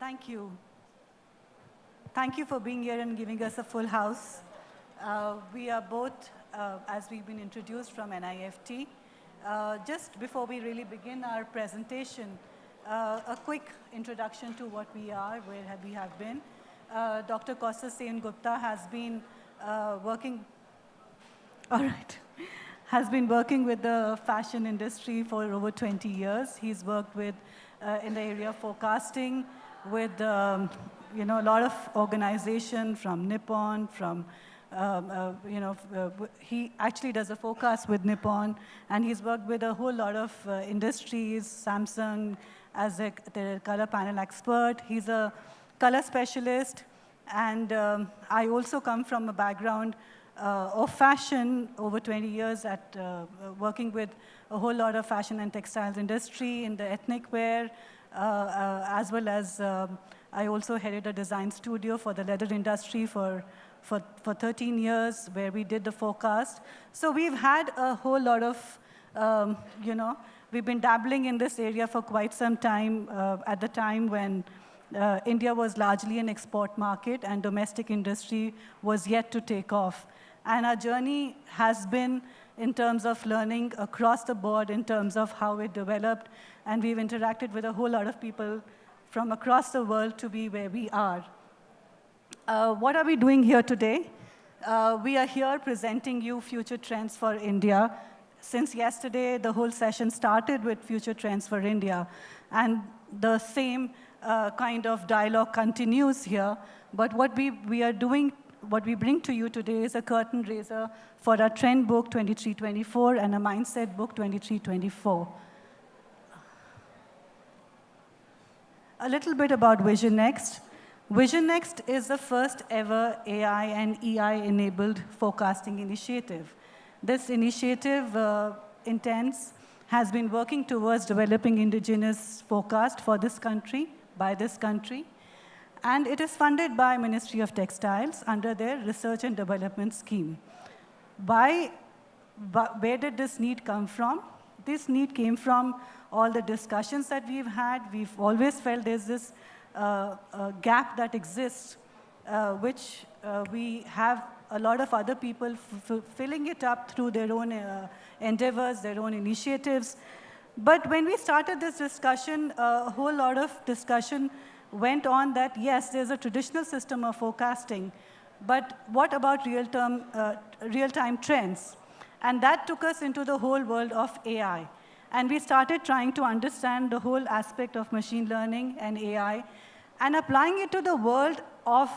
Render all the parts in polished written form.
Thank you. Thank you for being here and giving us a full house. We are both, as we've been introduced, from NIFT. Just before we really begin our presentation, a quick introduction to what we are, where we have been. Dr. Kaustav Sen Gupta has been working with the fashion industry for over 20 years. He's worked with, in the area of forecasting, with a lot of organization from Nippon, from he actually does a forecast with Nippon, and he's worked with a whole lot of industries, Samsung as the color panel expert. He's a color specialist, and I also come from a background of fashion, over 20 years at working with a whole lot of fashion and textiles industry in the ethnic wear, as well as I also headed a design studio for the leather industry for 13 years, where we did the forecast. So we've had a whole lot of, we've been dabbling in this area for quite some time, at the time when India was largely an export market and domestic industry was yet to take off. And our journey has been in terms of learning across the board, in terms of how it developed, and we've interacted with a whole lot of people from across the world to be where we are. What are we doing here today? We are here presenting you future trends for India. Since yesterday, the whole session started with future trends for India, and the same kind of dialogue continues here. But what we are doing, what we bring to you today is a curtain raiser for our trend book 23-24 and a mindset book 23-24. A little bit about Visionxt. Visionxt is the first ever AI and EI-enabled forecasting initiative. This initiative has been working towards developing indigenous forecast for this country, by this country, and it is funded by Ministry of Textiles under their Research and Development Scheme. Where did this need come from? This need came from all the discussions that we've had. We've always felt there's this gap that exists, which we have a lot of other people filling it up through their own endeavors, their own initiatives. But when we started this discussion, a whole lot of discussion went on that, yes, there's a traditional system of forecasting, but what about real-time trends? And that took us into the whole world of AI. And we started trying to understand the whole aspect of machine learning and AI, and applying it to the world of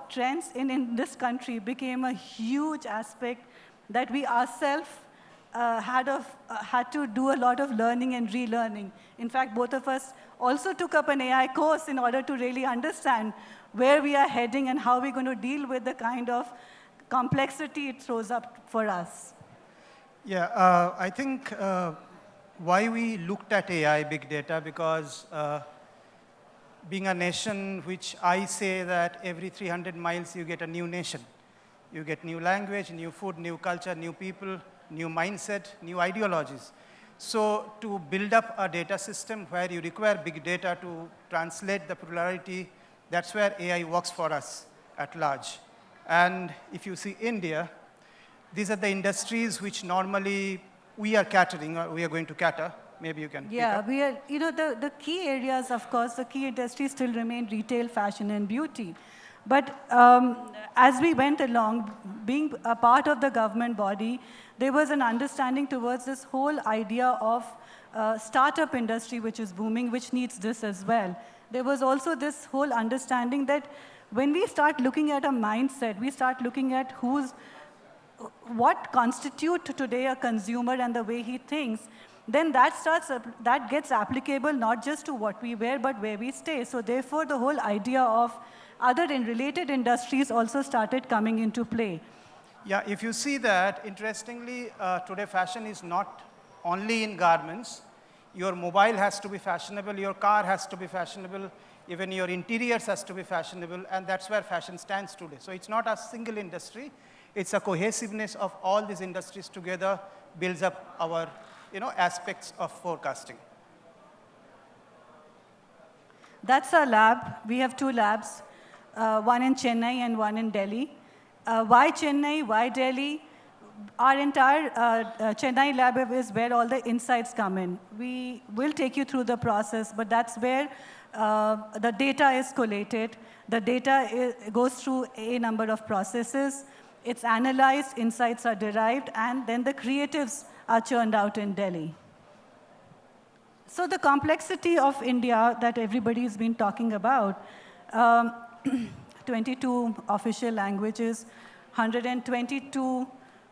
trends in this country became a huge aspect that we ourselves had to do a lot of learning and relearning. In fact, both of us also took up an AI course in order to really understand where we are heading and how we're going to deal with the kind of complexity it throws up for us. Yeah, I think why we looked at AI, big data, because being a nation which I say that every 300 miles you get a new nation. You get new language, new food, new culture, new people, new mindset, new ideologies. So to build up a data system where you require big data to translate the plurality, that's where AI works for us at large. And if you see India, these are the industries which normally we are catering, or we are going to cater. Maybe you can. Yeah, we are, the key areas, of course, the key industries still remain retail, fashion, and beauty. But as we went along, being a part of the government body, there was an understanding towards this whole idea of startup industry, which is booming, which needs this as well. There was also this whole understanding that when we start looking at a mindset, we start looking at what constitutes today a consumer and the way he thinks, then that gets applicable not just to what we wear, but where we stay. So therefore, the whole idea of other and related industries also started coming into play. Yeah, if you see that, interestingly, today fashion is not only in garments. Your mobile has to be fashionable, your car has to be fashionable, even your interiors has to be fashionable, and that's where fashion stands today. So it's not a single industry, it's a cohesiveness of all these industries together builds up our aspects of forecasting. That's our lab. We have 2 labs, one in Chennai and one in Delhi. Why Chennai? Why Delhi? Our entire Chennai lab is where all the insights come in. We will take you through the process, but that's where the data is collated. The data goes through a number of processes. It's analyzed, insights are derived, and then the creatives are churned out in Delhi. So the complexity of India that everybody's been talking about, 22 official languages, 122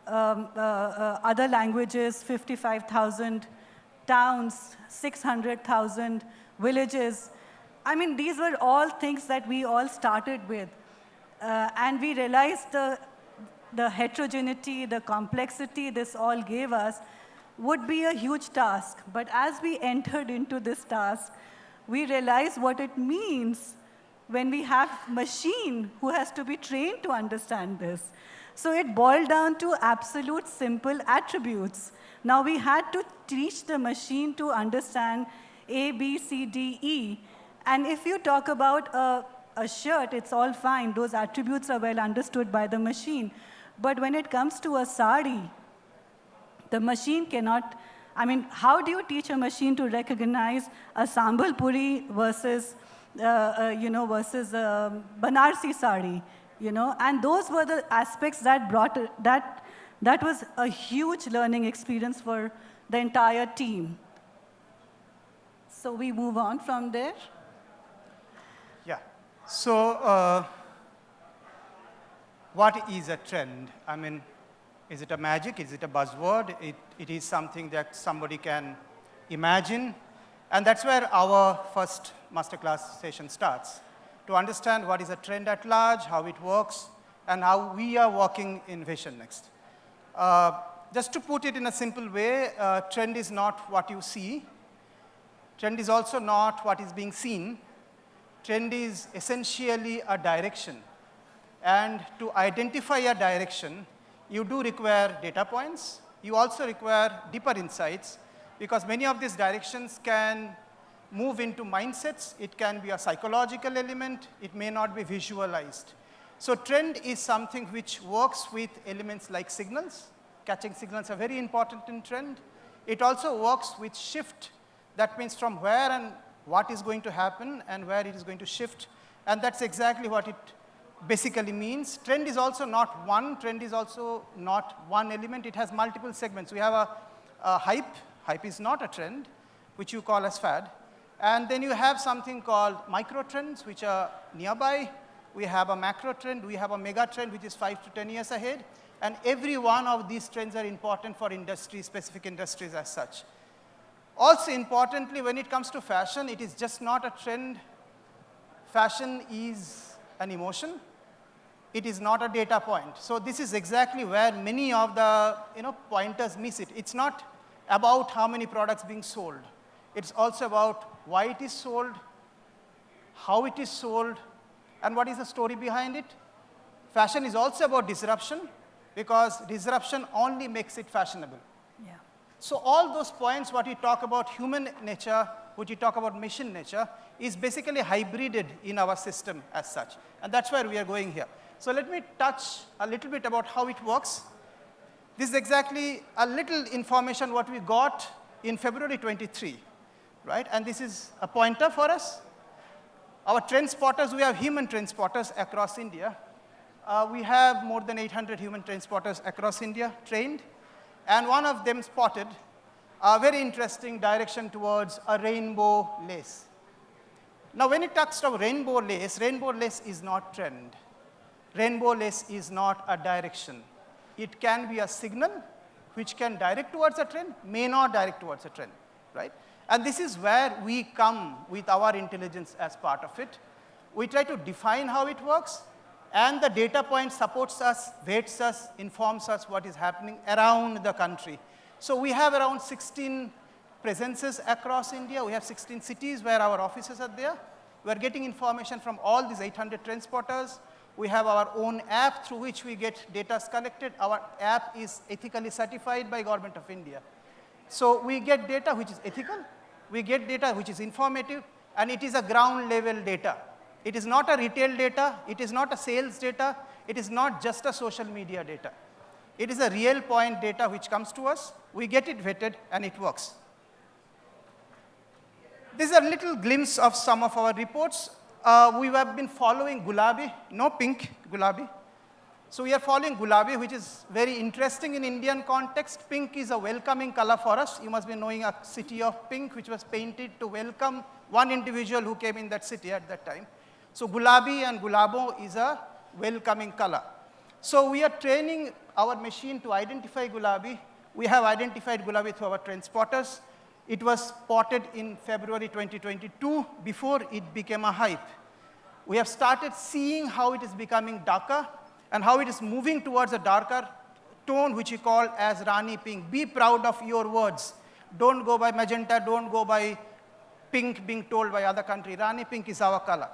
other languages, 55,000 towns, 600,000 villages. I mean, these were all things that we all started with. And we realized the heterogeneity, the complexity this all gave us would be a huge task. But as we entered into this task, we realized what it means when we have machine who has to be trained to understand this. So it boiled down to absolute simple attributes. Now we had to teach the machine to understand A, B, C, D, E. And if you talk about a shirt, it's all fine. Those attributes are well understood by the machine. But when it comes to a sari, the machine cannot, I mean, how do you teach a machine to recognize a sambal puri versus, versus Banarsi sari, And those were the aspects that brought that was a huge learning experience for the entire team. So we move on from there. Yeah. So what is a trend? I mean, is it a magic? Is it a buzzword? It is something that somebody can imagine. And that's where our first masterclass session starts, to understand what is a trend at large, how it works, and how we are working in Visionxt. Just to put it in a simple way, trend is not what you see. Trend is also not what is being seen. Trend is essentially a direction. And to identify a direction, you do require data points. You also require deeper insights, because many of these directions can move into mindsets. It can be a psychological element. It may not be visualized. So trend is something which works with elements like signals. Catching signals are very important in trend. It also works with shift. That means from where and what is going to happen and where it is going to shift. And that's exactly what it basically means. Trend is also not one. Trend is also not one element. It has multiple segments. We have a hype. Hype is not a trend, which you call as fad. And then you have something called micro trends, which are nearby. We have a macro trend. We have a mega trend, which is 5 to 10 years ahead. And every one of these trends are important for industries, specific industries as such. Also importantly, when it comes to fashion, it is just not a trend. Fashion is an emotion. It is not a data point. So this is exactly where many of the pointers miss it. It's not about how many products being sold. It's also about why it is sold, how it is sold, and what is the story behind it. Fashion is also about disruption, because disruption only makes it fashionable. Yeah. So all those points, what we talk about human nature, what we talk about machine nature, is basically hybrided in our system as such. And that's where we are going here. So let me touch a little bit about how it works. This is exactly a little information what we got in February 23, right? And this is a pointer for us. Our trend spotters, we have human trend spotters across India. We have more than 800 human trend spotters across India trained. And one of them spotted a very interesting direction towards a rainbow lace. Now, when it talks about rainbow lace is not trend. Rainbow lace is not a direction. It can be a signal which can direct towards a trend, may not direct towards a trend, right? And this is where we come with our intelligence as part of it. We try to define how it works, and the data point supports us, weights us, informs us what is happening around the country. So we have around 16 presences across India. We have 16 cities where our offices are there. We're getting information from all these 800 trend spotters. We have our own app through which we get data collected. Our app is ethically certified by Government of India. So we get data which is ethical. We get data which is informative. and it is a ground level data. It is not a retail data, it is not a sales data, it is not just a social media data. It is a real point data which comes to us, we get it vetted, and it works. This is a little glimpse of some of our reports. We have been following Gulabi, no pink, Gulabi. So we are following Gulabi, which is very interesting in Indian context. Pink is a welcoming color for us. You must be knowing a city of pink, which was painted to welcome one individual who came in that city at that time. So Gulabi and Gulabo is a welcoming color. So we are training our machine to identify Gulabi. We have identified Gulabi through our trend spotters. It was spotted in February 2022 before it became a hype. We have started seeing how it is becoming darker and how it is moving towards a darker tone, which we call as Rani pink. Be proud of your words. Don't go by magenta, don't go by pink being told by other country. Rani pink is our color,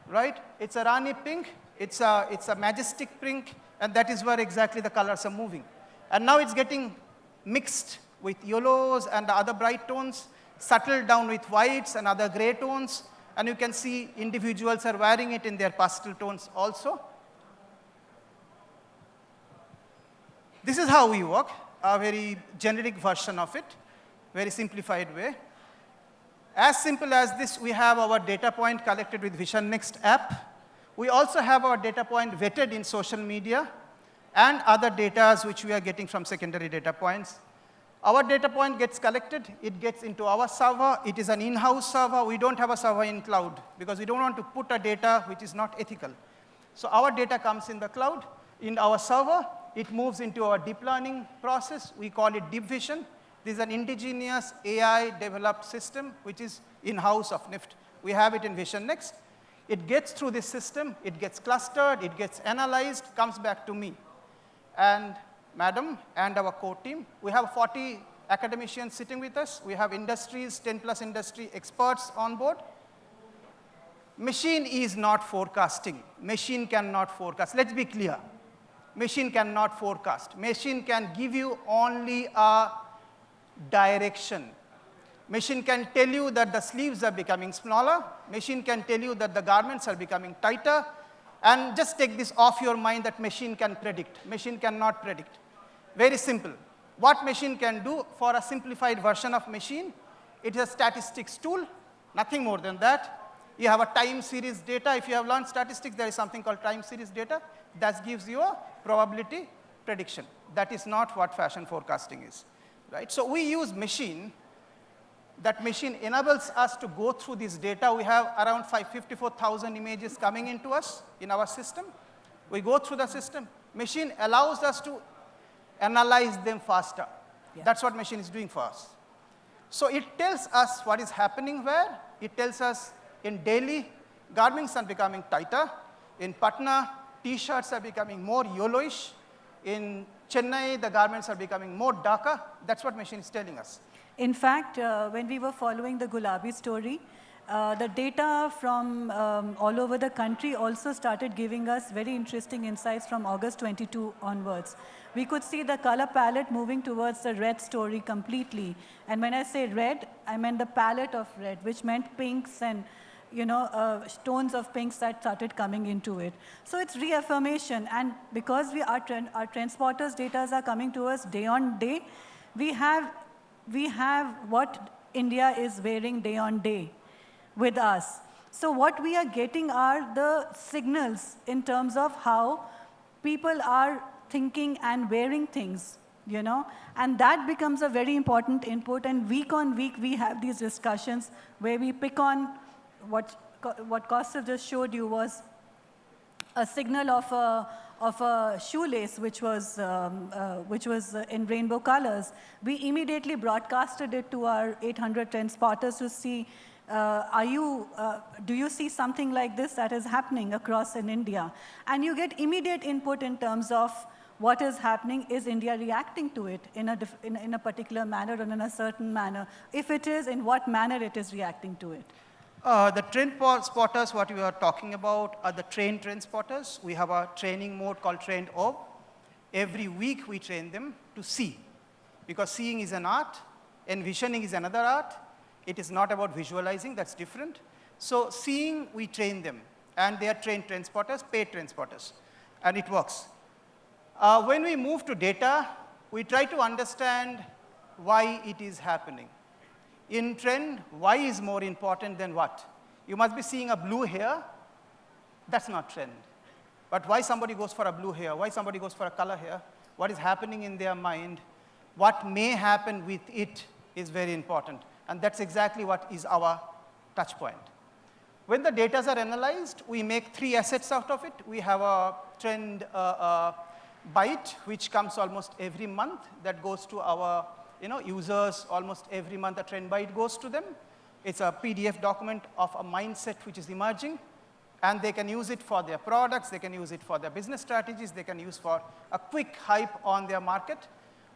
right? It's a Rani pink, it's a majestic pink, and that is where exactly the colors are moving. And now it's getting mixed with yellows and the other bright tones, settled down with whites and other gray tones, and you can see individuals are wearing it in their pastel tones also. This is how we work, a very generic version of it, very simplified way. As simple as this, we have our data point collected with Visionxt app. We also have our data point vetted in social media and other data which we are getting from secondary data points. Our data point gets collected, it gets into our server. It is an in-house server. We don't have a server in cloud because we don't want to put a data which is not ethical. So our data comes in the cloud, in our server. It moves into our deep learning process. We call it Deep Vision. This is an indigenous AI-developed system which is in-house of NIFT. We have it in Visionxt. It gets through this system, it gets clustered, it gets analyzed, comes back to me. And madam and our core team, we have 40 academicians sitting with us. We have industries, 10+ industry experts on board. Machine is not forecasting. Machine cannot forecast. Let's be clear. Machine cannot forecast. Machine can give you only a direction. Machine can tell you that the sleeves are becoming smaller. Machine can tell you that the garments are becoming tighter. And just take this off your mind that machine can predict. Machine cannot predict. Very simple. What machine can do for a simplified version of machine, it is a statistics tool, nothing more than that. You have a time series data. If you have learned statistics, there is something called time series data. That gives you a probability prediction. That is not what fashion forecasting is, right? So we use machine. That machine enables us to go through this data. We have around 54,000 images coming into us in our system. We go through the system. Machine allows us to analyze them faster. Yeah. That's what machine is doing for us. So it tells us what is happening where. It tells us in Delhi, garments are becoming tighter. In Patna, T-shirts are becoming more yellowish. In Chennai, the garments are becoming more darker. That's what machine is telling us. In fact, when we were following the Gulabi story, the data from all over the country also started giving us very interesting insights from August 22 onwards. We could see the color palette moving towards the red story completely. And when I say red, I meant the palette of red, which meant pinks and tones of pinks that started coming into it. So it's reaffirmation. And because our trend spotters data are coming to us day on day, we have what India is wearing day on day with us. So what we are getting are the signals in terms of how people are thinking and wearing things, and that becomes a very important input. And week on week, we have these discussions where we pick on what Kaustav just showed you was a signal of a shoelace which was in rainbow colors. We immediately broadcasted it to our 800 trend spotters to see, do you see something like this that is happening across in India? And you get immediate input in terms of what is happening. Is India reacting to it in a particular manner or in a certain manner? If it is, in what manner it is reacting to it? The trend spotters, what we are talking about, are the trained trend spotters. We have a training mode called trained orb. Every week we train them to see, because seeing is an art, envisioning is another art. It is not about visualizing, that's different. So seeing, we train them. And they are trained transporters, paid transporters. And it works. When we move to data, we try to understand why it is happening. In trend, why is more important than what? You must be seeing a blue here. That's not trend. But why somebody goes for a blue here, why somebody goes for a color here, what is happening in their mind, what may happen with it is very important. And that's exactly what is our touch point. When the data are analyzed, we make 3 assets out of it. We have a trend byte, which comes almost every month. That goes to our users. Almost every month, a trend byte goes to them. It's a PDF document of a mindset which is emerging. And they can use it for their products. They can use it for their business strategies. They can use for a quick hype on their market.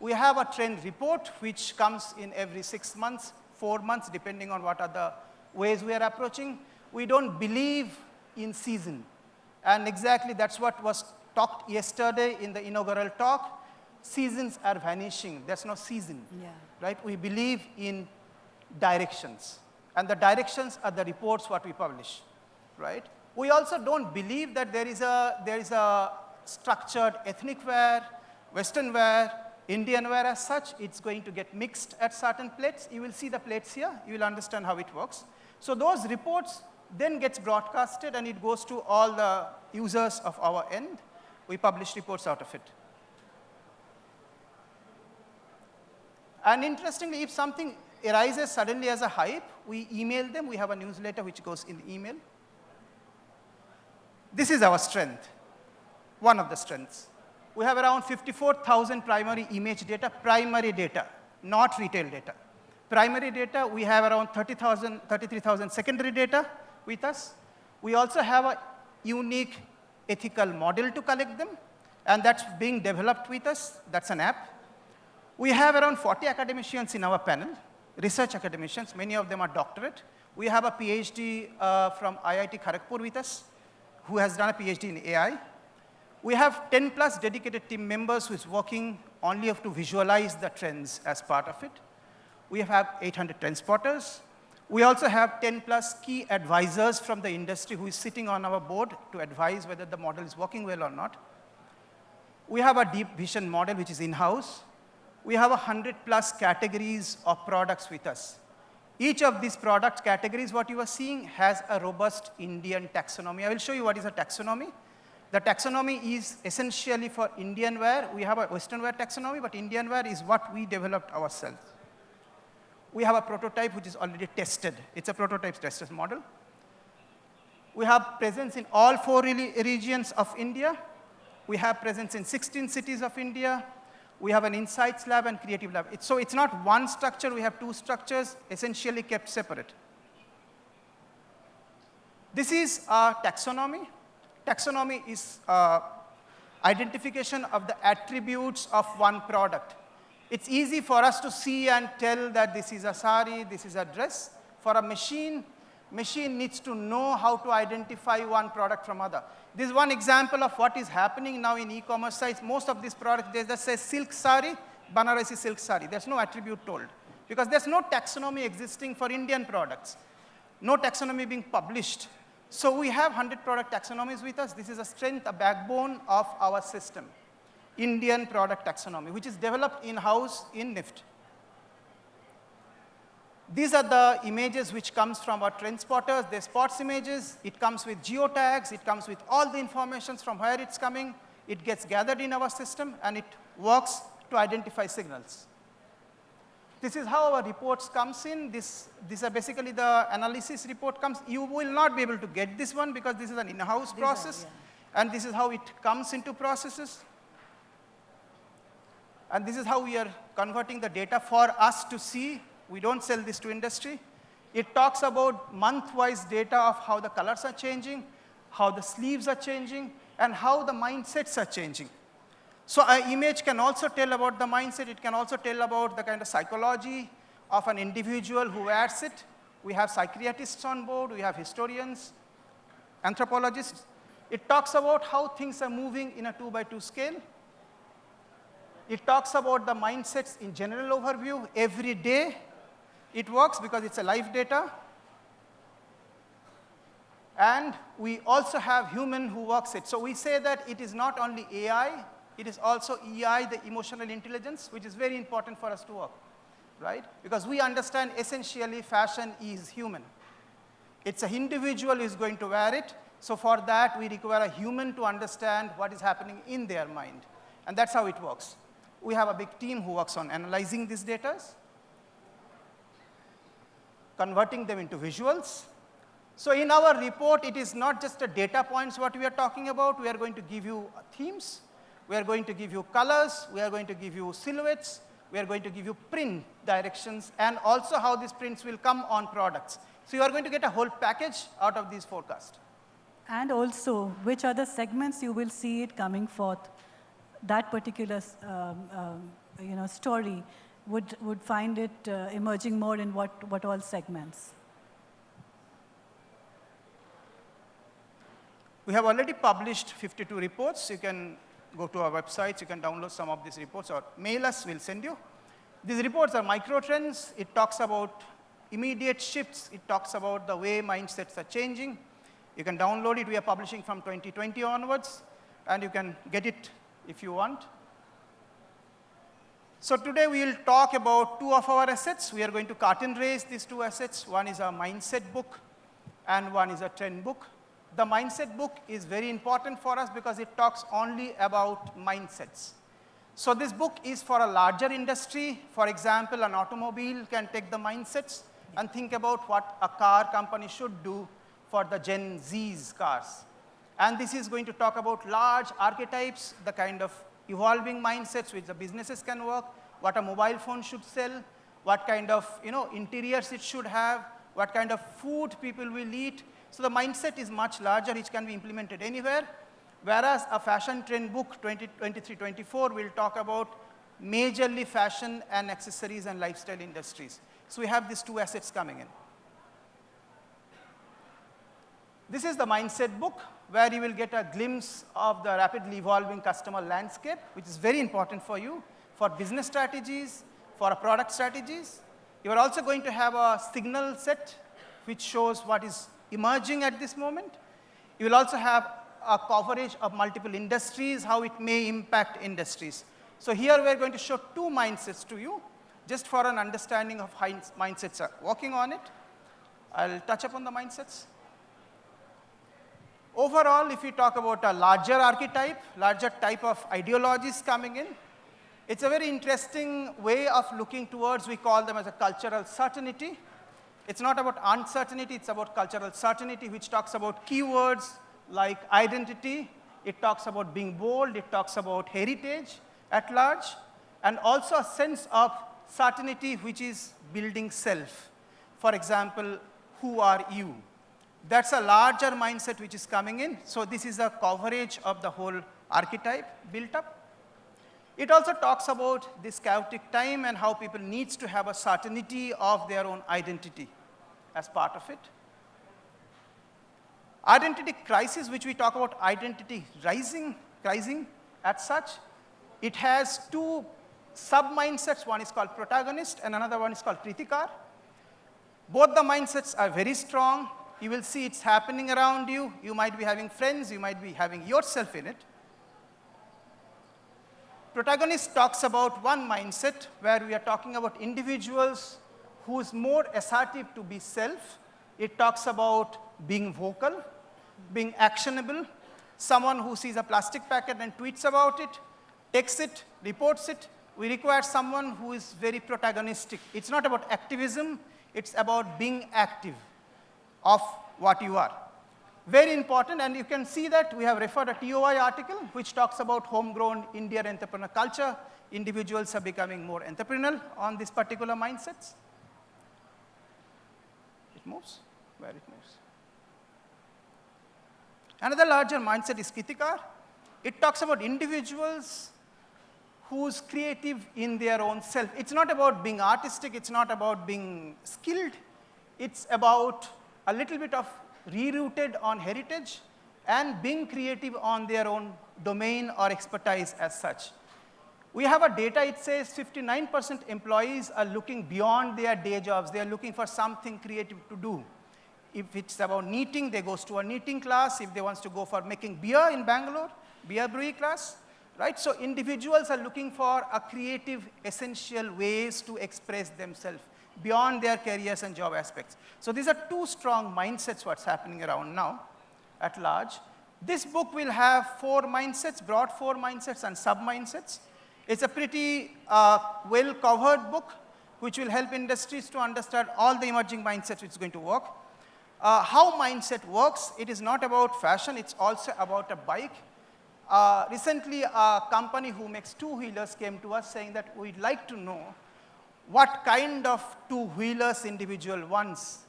We have a trend report, which comes in every 6 months, 4 months, depending on what are the ways we are approaching. We don't believe in season. And exactly that's what was talked yesterday in the inaugural talk. Seasons are vanishing. There's no season. Yeah. Right? We believe in directions. And the directions are the reports what we publish. Right? We also don't believe that there is a structured ethnic wear, Western wear, Indian wear as such. It's going to get mixed at certain plates. You will see the plates here. You will understand how it works. So those reports then gets broadcasted, and it goes to all the users of our end. We publish reports out of it. And interestingly, if something arises suddenly as a hype, we email them. We have a newsletter which goes in the email. This is our strength, one of the strengths. We have around 54,000 primary image data, primary data, not retail data. Primary data, we have around 33,000 secondary data with us. We also have a unique ethical model to collect them, and that's being developed with us. That's an app. We have around 40 academicians in our panel, research academicians. Many of them are doctorate. We have a PhD from IIT Kharagpur with us, who has done a PhD in AI. We have 10 plus dedicated team members who is working only to visualize the trends as part of it. We have 800 transporters. We also have 10 plus key advisors from the industry who is sitting on our board to advise whether the model is working well or not. We have a deep vision model which is in-house. We have 100 plus categories of products with us. Each of these product categories, what you are seeing, has a robust Indian taxonomy. I will show you what is a taxonomy. The taxonomy is essentially for Indian wear. We have a Western wear taxonomy, but Indian wear is what we developed ourselves. We have a prototype which is already tested. It's a prototype tested model. We have presence in all 4 regions of India. We have presence in 16 cities of India. We have an insights lab and creative lab. So it's not one structure. We have 2 structures, essentially kept separate. This is a taxonomy. Taxonomy is identification of the attributes of one product. It's easy for us to see and tell that this is a sari, this is a dress. For a machine needs to know how to identify one product from other. This is one example of what is happening now in e-commerce sites. Most of these products, they just say silk sari, Banarasi silk sari. There's no attribute told, because there's no taxonomy existing for Indian products. No taxonomy being published. So we have 100 product taxonomies with us. This is a strength, a backbone of our system. Indian product taxonomy, which is developed in-house in NIFT. These are the images which comes from our trend spotters. They're spots images. It comes with geotags. It comes with all the information from where it's coming. It gets gathered in our system, and it works to identify signals. This is how our reports comes in. These are basically the analysis report comes. You will not be able to get this one because this is an in-house process. And this is how it comes into processes. And this is how we are converting the data for us to see. We don't sell this to industry. It talks about month-wise data of how the colors are changing, how the sleeves are changing, and how the mindsets are changing. So an image can also tell about the mindset. It can also tell about the kind of psychology of an individual who wears it. We have psychiatrists on board. We have historians, anthropologists. It talks about how things are moving in a 2x2 scale. It talks about the mindsets in general overview. Every day it works because it's a live data. And we also have human who works it. So we say that it is not only AI, it is also EI, the emotional intelligence, which is very important for us to work, right? Because we understand essentially fashion is human. It's an individual who is going to wear it. So for that, we require a human to understand what is happening in their mind. And that's how it works. We have a big team who works on analyzing these data, converting them into visuals. So in our report, it is not just the data points what we are talking about. We are going to give you themes. We are going to give you colors. We are going to give you silhouettes. We are going to give you print directions, and also how these prints will come on products. So you are going to get a whole package out of these forecasts. And also, which are the segments you will see it coming forth? That particular story would find it emerging more in what all segments? We have already published 52 reports. You can go to our websites. You can download some of these reports or mail us. We'll send you. These reports are micro trends. It talks about immediate shifts. It talks about the way mindsets are changing. You can download it. We are publishing from 2020 onwards, and you can get it if you want. So today we will talk about two of our assets. We are going to curtain raise these two assets. One is a mindset book, and one is a trend book. The mindset book is very important for us because it talks only about mindsets. So this book is for a larger industry. For example, an automobile can take the mindsets and think about what a car company should do for the Gen Z's cars. And this is going to talk about large archetypes, the kind of evolving mindsets which the businesses can work, what a mobile phone should sell, what kind of interiors it should have, what kind of food people will eat. So the mindset is much larger, which can be implemented anywhere. Whereas a fashion trend book, 2023-24, will talk about majorly fashion and accessories and lifestyle industries. So we have these two assets coming in. This is the mindset book, where you will get a glimpse of the rapidly evolving customer landscape, which is very important for you, for business strategies, for product strategies. You are also going to have a signal set, which shows what is emerging at this moment. You will also have a coverage of multiple industries, how it may impact industries. So here we are going to show two mindsets to you, just for an understanding of how mindsets are working on it. I'll touch upon the mindsets. Overall, if we talk about a larger archetype, larger type of ideologies coming in, it's a very interesting way of looking towards, we call them as a cultural certainty. It's not about uncertainty, it's about cultural certainty, which talks about keywords like identity. It talks about being bold. It talks about heritage at large, and also a sense of certainty, which is building self. For example, who are you? That's a larger mindset which is coming in. So this is a coverage of the whole archetype built up. It also talks about this chaotic time and how people need to have a certainty of their own identity as part of it. Identity crisis, which we talk about identity rising as such. It has two sub-mindsets. One is called protagonist and another one is called kritikar. Both the mindsets are very strong. You will see it's happening around you. You might be having friends. You might be having yourself in it. Protagonist talks about one mindset where we are talking about individuals who is more assertive to be self. It talks about being vocal, being actionable, someone who sees a plastic packet and tweets about it, takes it, reports it. We require someone who is very protagonistic. It's not about activism, it's about being active of what you are. Very important, and you can see that we have referred a TOI article which talks about homegrown Indian entrepreneur culture. Individuals are becoming more entrepreneurial on these particular mindsets. It moves, where it moves. Another larger mindset is kritikar. It talks about individuals who's creative in their own self. It's not about being artistic, it's not about being skilled. It's about a little bit of rerouted on heritage and being creative on their own domain or expertise as such. We have a data, it says 59% employees are looking beyond their day jobs. They are looking for something creative to do. If it's about knitting, they goes to a knitting class. If they wants to go for making beer in Bangalore, beer brewing class, right? So individuals are looking for a creative, essential ways to express themselves beyond their careers and job aspects. So these are two strong mindsets what's happening around now at large. This book will have 4 mindsets, broad 4 mindsets and sub-mindsets. It's a pretty well-covered book which will help industries to understand all the emerging mindsets which is going to work. How mindset works, it is not about fashion, it's also about a bike. Recently, a company who makes two-wheelers came to us saying that we'd like to know what kind of two-wheelers individual wants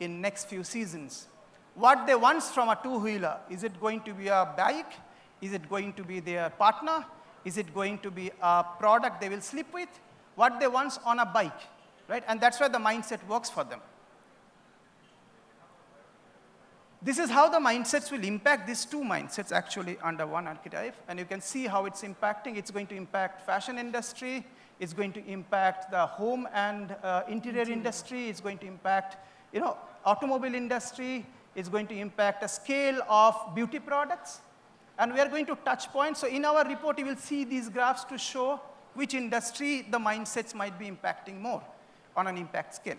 in next few seasons. What they want from a two-wheeler, is it going to be a bike? Is it going to be their partner? Is it going to be a product they will sleep with? What they want on a bike, right? And that's where the mindset works for them. This is how the mindsets will impact these 2 mindsets actually under one archetype. And you can see how it's impacting. It's going to impact fashion industry. It's going to impact the home and interior industry. It's going to impact, automobile industry. It's going to impact a scale of beauty products. And we are going to touch points. So in our report, you will see these graphs to show which industry the mindsets might be impacting more on an impact scale.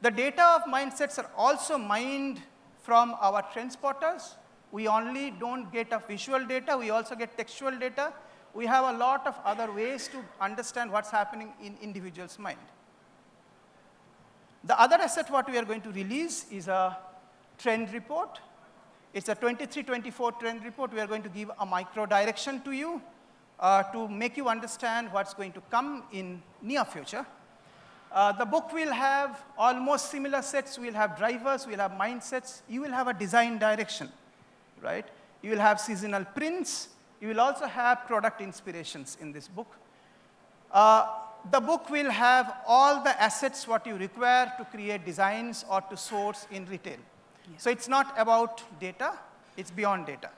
The data of mindsets are also mined from our trend spotters. We only don't get a visual data, we also get textual data. We have a lot of other ways to understand what's happening in individuals' mind. The other asset what we are going to release is a trend report. It's a 23-24 trend report. We are going to give a micro direction to you to make you understand what's going to come in near future. The book will have almost similar sets. We'll have drivers, we'll have mindsets. You will have a design direction, right? You will have seasonal prints. You will also have product inspirations in this book. The book will have all the assets what you require to create designs or to source in retail. Yeah. So it's not about data, it's beyond data.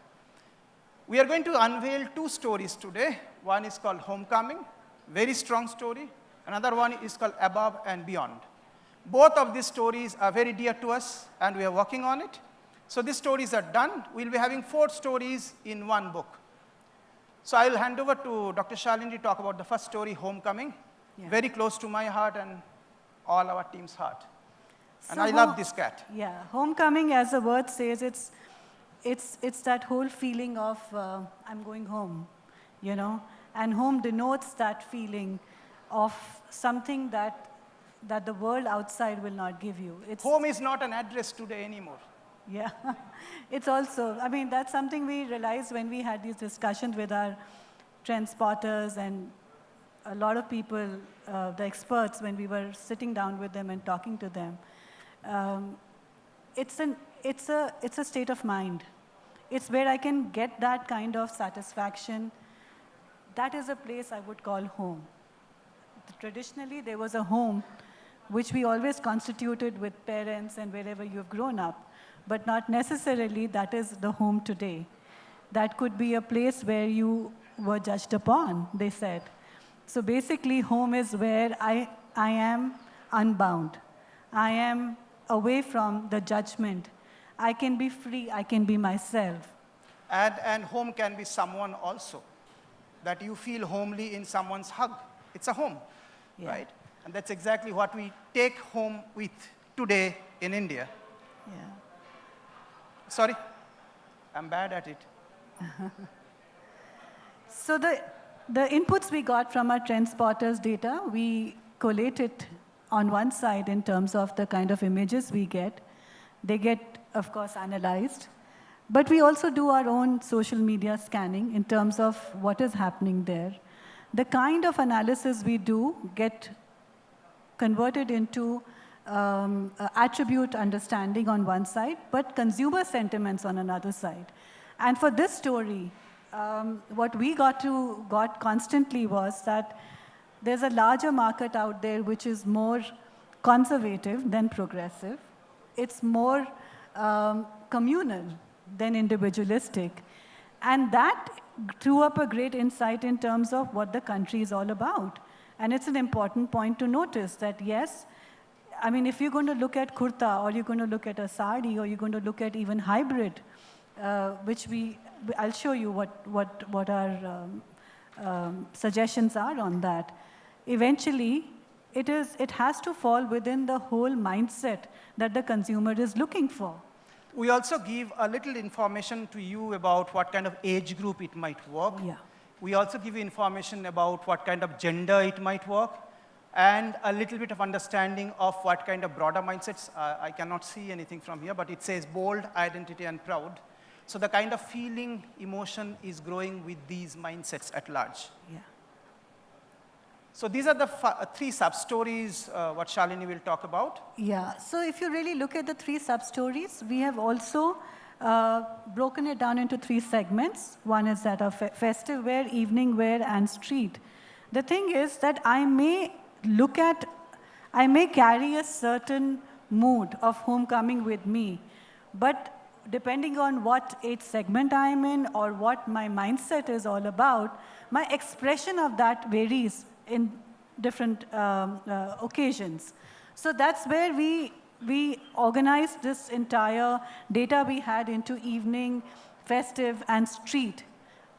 We are going to unveil 2 stories today. One is called Homecoming, very strong story. Another one is called Above and Beyond. Both of these stories are very dear to us, and we are working on it. So these stories are done. We'll be having 4 stories in one book. So I'll hand over to Dr. Shalini to talk about the first story, Homecoming. Yeah. Very close to my heart and all our team's heart. And so I love this cat. Yeah, Homecoming, as the word says, it's that whole feeling of I'm going home, and home denotes that feeling of something that the world outside will not give you. Home is not an address today anymore. Yeah, it's also, that's something we realized when we had these discussions with our trend spotters and a lot of people, the experts, when we were sitting down with them and talking to them. It's a state of mind. It's where I can get that kind of satisfaction. That is a place I would call home. Traditionally, there was a home which we always constituted with parents and wherever you've grown up, but not necessarily that is the home today. That could be a place where you were judged upon, they said. So basically, home is where I am unbound. I am away from the judgment. I can be free, I can be myself. And home can be someone also, that you feel homely in someone's hug. It's a home. Yeah. Right? And that's exactly what we take home with today in India. Yeah. Sorry, I'm bad at it. So the inputs we got from our trend spotters data, we collate it on one side in terms of the kind of images we get. They get, of course, analyzed. But we also do our own social media scanning in terms of what is happening there. The kind of analysis we do get converted into attribute understanding on one side, but consumer sentiments on another side. And for this story, what we got constantly was that there's a larger market out there which is more conservative than progressive. It's more communal than individualistic. And that threw up a great insight in terms of what the country is all about. And it's an important point to notice that, yes, I mean, if you're going to look at kurta, or you're going to look at a sari, or you're going to look at even hybrid, which I'll show you what our suggestions are on that. Eventually, it has to fall within the whole mindset that the consumer is looking for. We also give a little information to you about what kind of age group it might work. Yeah. We also give you information about what kind of gender it might work, and a little bit of understanding of what kind of broader mindsets. I cannot see anything from here, but it says bold, identity, and proud. So the kind of feeling, emotion is growing with these mindsets at large. Yeah. So these are the 3 sub-stories what Shalini will talk about. Yeah, so if you really look at the 3 sub-stories, we have also broken it down into 3 segments. One is that of festive wear, evening wear, and street. The thing is that I may carry a certain mood of homecoming with me, but depending on what age segment I am in or what my mindset is all about, my expression of that varies in different occasions. So that's where we organized this entire data we had into evening, festive, and street.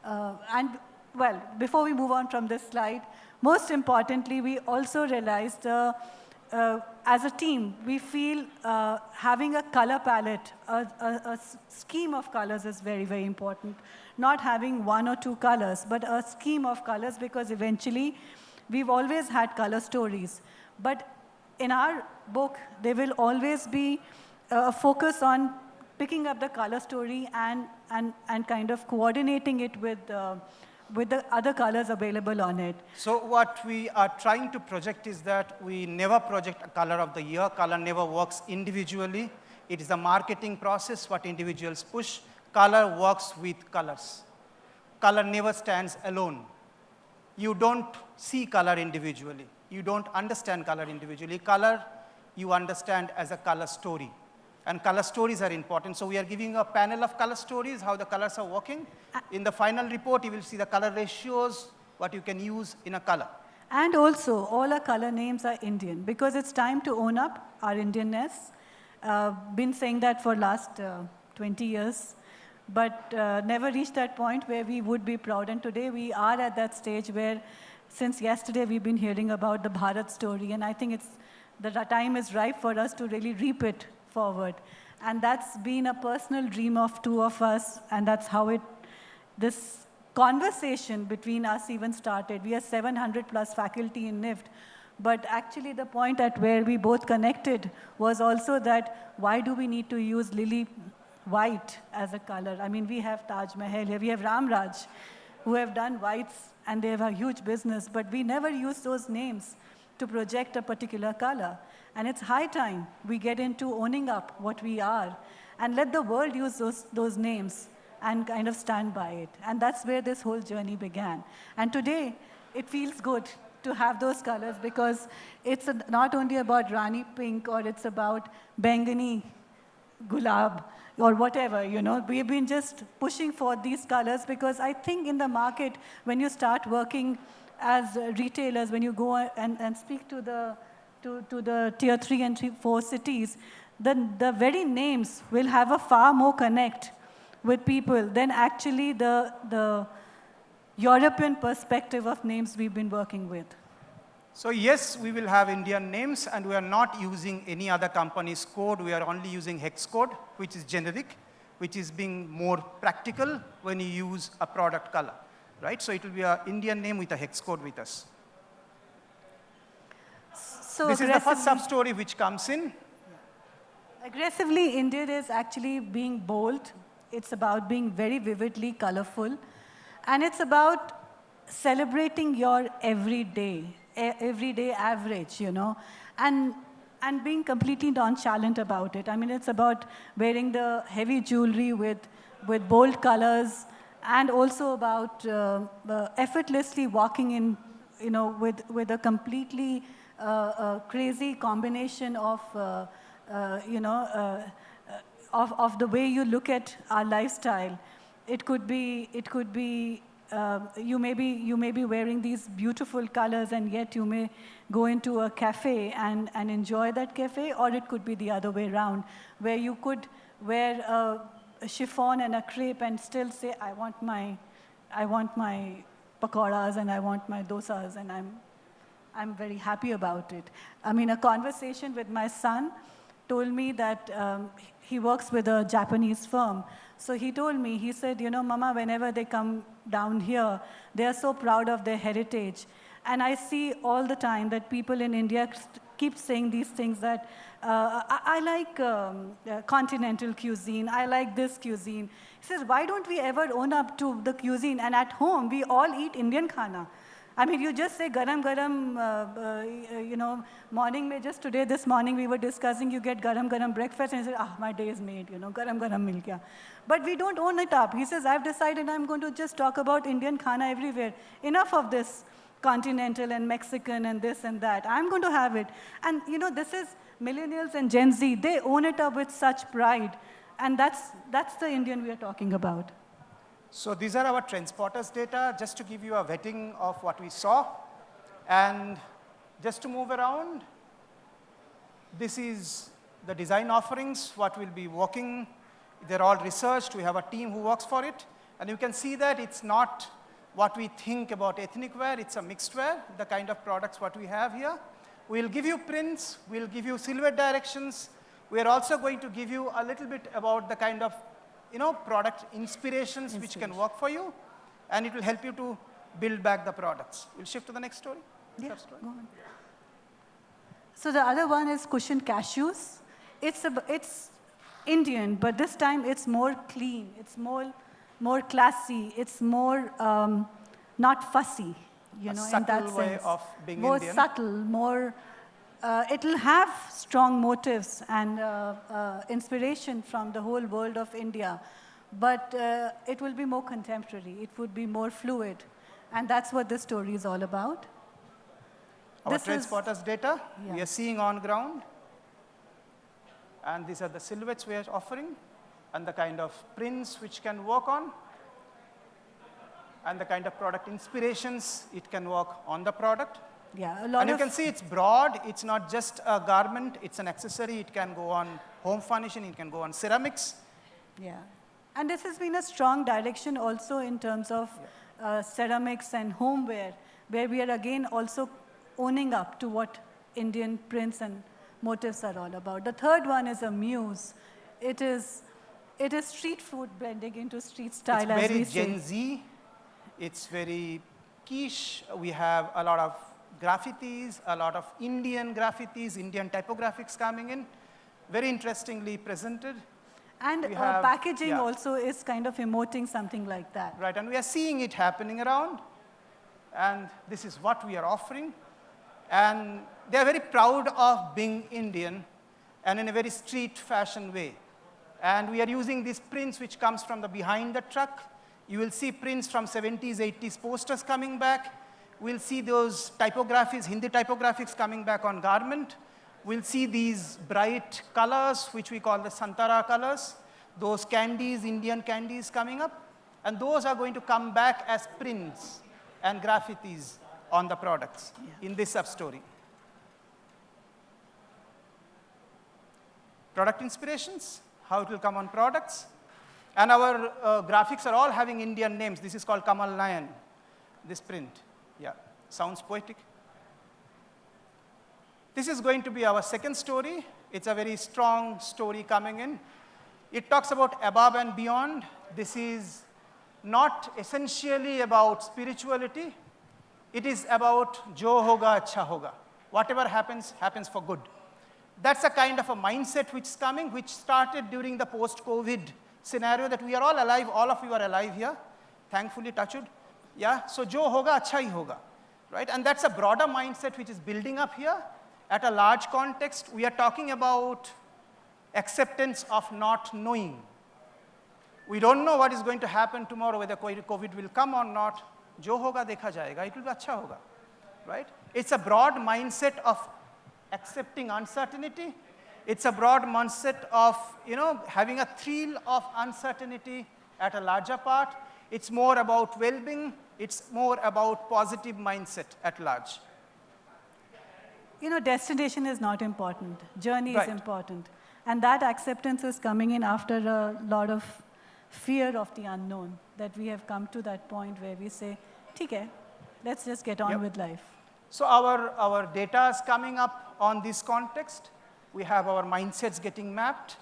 And well, before we move on from this slide, most importantly, we also realized as a team, we feel having a color palette, a scheme of colors is very, very important. Not having 1 or 2 colors, but a scheme of colors, because eventually, we've always had color stories. But in our book, there will always be a focus on picking up the color story and kind of coordinating it with the other colors available on it. So what we are trying to project is that we never project a color of the year. Color never works individually. It is a marketing process, what individuals push. Color works with colors. Color never stands alone. You don't see color individually. You don't understand color individually. Color, you understand as a color story. And color stories are important. So we are giving a panel of color stories, how the colors are working. In the final report, you will see the color ratios, what you can use in a color. And also, all our color names are Indian, because it's time to own up our Indianness. Been saying that for last 20 years, but never reached that point where we would be proud. And today we are at that stage where, since yesterday, we've been hearing about the Bharat story, and I think the time is ripe for us to really reap it forward. And that's been a personal dream of 2 of us, and that's how this conversation between us even started. We are 700 plus faculty in NIFT, but actually the point at where we both connected was also that why do we need to use lily white as a color? I mean, we have Taj Mahal here, we have Ramraj, who have done whites, and they have a huge business, but we never use those names to project a particular color. And it's high time we get into owning up what we are and let the world use those names and kind of stand by it. And that's where this whole journey began. And today, it feels good to have those colors, because it's not only about Rani pink, or it's about Bangani gulab, or whatever, We've been just pushing for these colors, because I think in the market, when you start working as retailers, when you go and speak to the tier 3 and 4 cities, then the very names will have a far more connect with people than actually the European perspective of names we've been working with. So yes, we will have Indian names, and we are not using any other company's code. We are only using hex code, which is generic, which is being more practical when you use a product color, right? So it will be an Indian name with a hex code with us. So this is the first sub-story which comes in. Aggressively, India is actually being bold. It's about being very vividly colorful. And it's about celebrating your everyday average, and being completely nonchalant about it. I mean, it's about wearing the heavy jewelry with bold colors, and also about effortlessly walking in, with a completely crazy combination of, of the way you look at our lifestyle. It could be you may be wearing these beautiful colors, and yet you may go into a cafe and enjoy that cafe, or it could be the other way around, where you could wear a chiffon and a crepe and still say, I want my pakoras and I want my dosas, and I'm very happy about it. I mean, a conversation with my son told me that he works with a Japanese firm. So he told me, he said, you know, Mama, whenever they come down here, they are so proud of their heritage. And I see all the time that people in India keep saying these things that, I like continental cuisine, I like this cuisine. He says, why don't we ever own up to the cuisine? And at home, we all eat Indian khana. I mean, you just say garam garam, you know, morning mein, just today, this morning, we were discussing, you get garam garam breakfast, and you say, my day is made, you know, garam garam mil gaya. But we don't own it up. He says, I've decided I'm going to just talk about Indian khana everywhere. Enough of this continental and Mexican and this and that. I'm going to have it. And, you know, this is millennials and Gen Z. They own it up with such pride. And that's the Indian we are talking about. So these are our transporters data, just to give you a vetting of what we saw. And just to move around, this is the design offerings, what we'll be working. They're all researched. We have a team who works for it. And you can see that it's not what we think about ethnic wear. It's a mixed wear, the kind of products what we have here. We'll give you prints. We'll give you silhouette directions. We're also going to give you a little bit about the kind of product inspirations which can work for you, and it will help you to build back the products. We'll shift to the next story. Yeah, go on. So the other one is cushioned cashews. It's Indian, but this time it's more clean. It's more classy. It's more not fussy, you know, in that sense. A subtle way of being more Indian. More subtle, more. It'll have strong motives and inspiration from the whole world of India, but it will be more contemporary. It would be more fluid, and that's what this story is all about. Our transporters data, we are seeing on ground, and these are the silhouettes we are offering, and the kind of prints which can work on, and the kind of product inspirations it can work on the product. Yeah, and you can see it's broad. It's not just a garment. It's an accessory. It can go on home furnishing. It can go on ceramics. Yeah. And this has been a strong direction also in terms of ceramics and homeware, where we are again also owning up to what Indian prints and motifs are all about. The third one is a muse. It is street food blending into street style, as we say. It's very Gen Z. It's very quiche. We have a lot of graffitis, a lot of Indian graffitis, Indian typographics coming in, very interestingly presented. And packaging also is kind of emoting something like that. Right, and we are seeing it happening around, and this is what we are offering. And they are very proud of being Indian, and in a very street fashion way. And we are using these prints which comes from the behind the truck. You will see prints from 70s, 80s posters coming back. We'll see those typographies, Hindi typographics coming back on garment. We'll see these bright colors, which we call the Santara colors, those candies, Indian candies coming up. And those are going to come back as prints and graffitis on the products in this sub-story. Product inspirations, how it will come on products. And our graphics are all having Indian names. This is called Kamal Nayan, this print. Yeah, sounds poetic. This is going to be our second story. It's a very strong story coming in. It talks about above and beyond. This is not essentially about spirituality. It is about jo hoga, acha hoga. Whatever happens, happens for good. That's a kind of a mindset which is coming, which started during the post-COVID scenario that we are all alive. All of you are alive here, thankfully, touch wood. Yeah, so jo hoga, acha hi hoga, right? And that's a broader mindset which is building up here. At a large context, we are talking about acceptance of not knowing. We don't know what is going to happen tomorrow, whether COVID will come or not. Jo hoga dekha jayega, it will be acha hoga, right? It's a broad mindset of accepting uncertainty. It's a broad mindset of, having a thrill of uncertainty at a larger part. It's more about well-being. It's more about positive mindset at large. You know, destination is not important. Journey Right. is important. And that acceptance is coming in after a lot of fear of the unknown, that we have come to that point where we say, "ठीक है, let's just get on with life." So our data is coming up on this context. We have our mindsets getting mapped.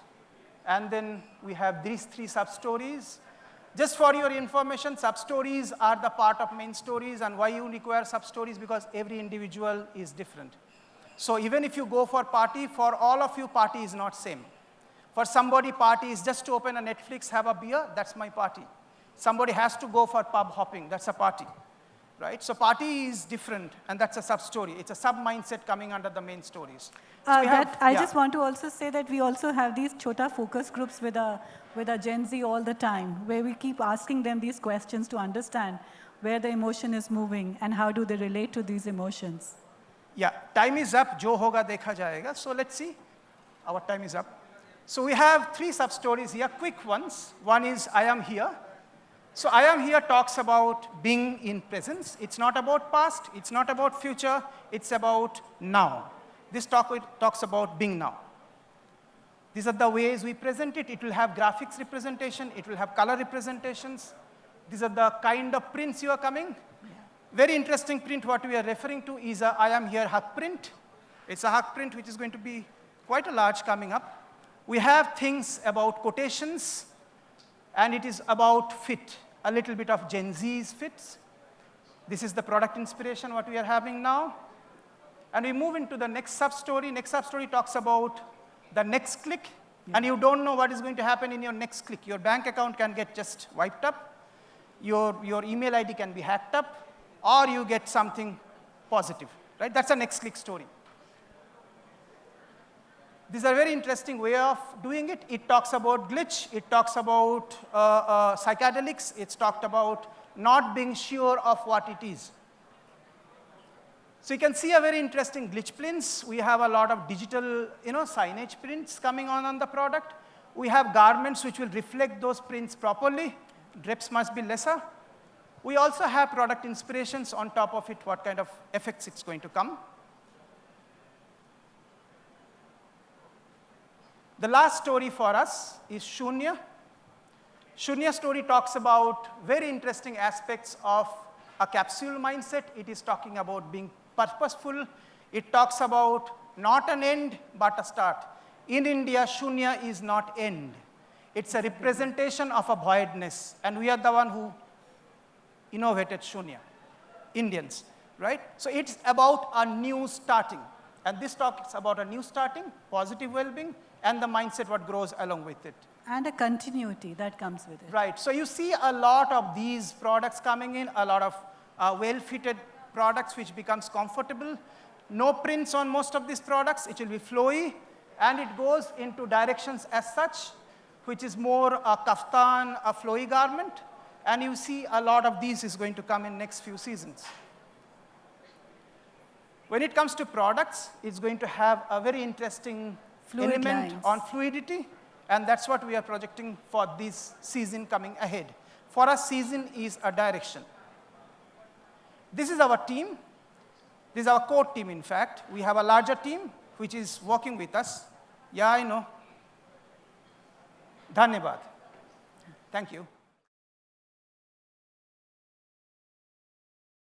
And then we have these 3 sub-stories. Just for your information, sub-stories are the part of main stories. And why you require sub-stories? Because every individual is different. So even if you go for party, for all of you, party is not same. For somebody, party is just to open a Netflix, have a beer, that's my party. Somebody has to go for pub hopping, that's a party. Right? So party is different, and that's a sub-story. It's a sub-mindset coming under the main stories. So I just want to also say that we also have these chota focus groups with a Gen Z all the time, where we keep asking them these questions to understand where the emotion is moving and how do they relate to these emotions. Yeah, time is up. Jo hoga dekha jayega. So let's see. Our time is up. So we have 3 sub-stories here, quick ones. One is I am here. So I am here talks about being in presence. It's not about past. It's not about future. It's about now. This talks about being now. These are the ways we present it. It will have graphics representation. It will have color representations. These are the kind of prints you are coming. Yeah. Very interesting print. What we are referring to is a I am here hug print. It's a hug print which is going to be quite a large coming up. We have things about quotations. And it is about fit, a little bit of Gen Z's fits. This is the product inspiration, what we are having now. And we move into the next sub-story. Next sub-story talks about the next click. Yeah. And you don't know what is going to happen in your next click. Your bank account can get just wiped up. Your email ID can be hacked up. Or you get something positive. Right? That's a next click story. These are very interesting way of doing it. It talks about glitch. It talks about psychedelics. It's talked about not being sure of what it is. So you can see a very interesting glitch prints. We have a lot of digital signage prints coming on the product. We have garments which will reflect those prints properly. Drips must be lesser. We also have product inspirations on top of it, what kind of effects it's going to come. The last story for us is Shunya. Shunya story talks about very interesting aspects of a capsule mindset. It is talking about being purposeful. It talks about not an end, but a start. In India, Shunya is not end. It's a representation of a voidness. And we are the one who innovated Shunya, Indians, right? So it's about a new starting. And this talks about a new starting, positive well-being, and the mindset what grows along with it. And a continuity that comes with it. Right. So you see a lot of these products coming in, a lot of well-fitted products which becomes comfortable. No prints on most of these products. It will be flowy, and it goes into directions as such, which is more a kaftan, a flowy garment. And you see a lot of these is going to come in next few seasons. When it comes to products, it's going to have a very interesting Fluid element lines. on fluidity, and that's what we are projecting for this season coming ahead. For us, season is a direction. This is our team. This is our core team, in fact. We have a larger team which is working with us. Yeah, I know. Dhanyabad. Thank you.